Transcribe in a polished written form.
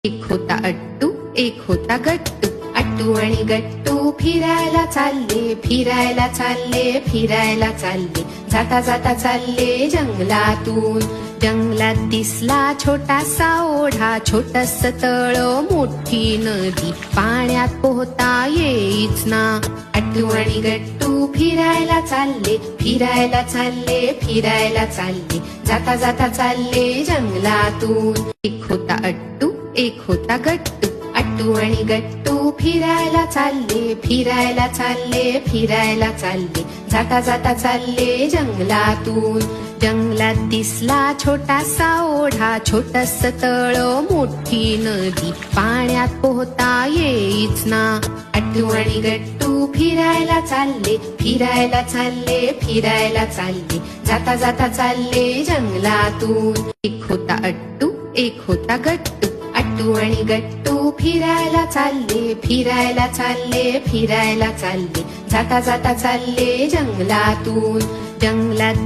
एक होता अट्टू एक होता गट्टू, अट्टू आणि गट्टू फिरायला चालले, फिरायला चालले, फिरायला चालले. जाता जाता चालले जंगलातून. जंगलात दिसला छोटासा ओढा, छोटस तळ, मोठी नदी. पाण्यात पोहता येईच ना. अट्टू आणि गट्टू फिरायला चालले, फिरायला चालले, फिरायला चालले. जाता जाता चालले जंगलातून. एक होता अट्टू एक होता गट्टू, अट्टू आणि गट्टू फिरायला चालले, फिरायला चालले, फिरायला चालले. जाता जाता चालले जंगलातून. जंगलात दिसला छोटासा ओढा, छोटस तळ, मोठी नदी. पाण्यात पोहता येईच ना. अट्टू आणि गट्टू फिरायला चालले, फिरायला चालले, फिरायला चालले. जाता जाता चालले जंगलातून. एक होता अट्टू एक होता गट्टू, अट्टू आणि गट्टू फिरायला चालले, फिरायला चालले, फिरायला चालले. जाता जाता चालले जंगलातून. जंगलात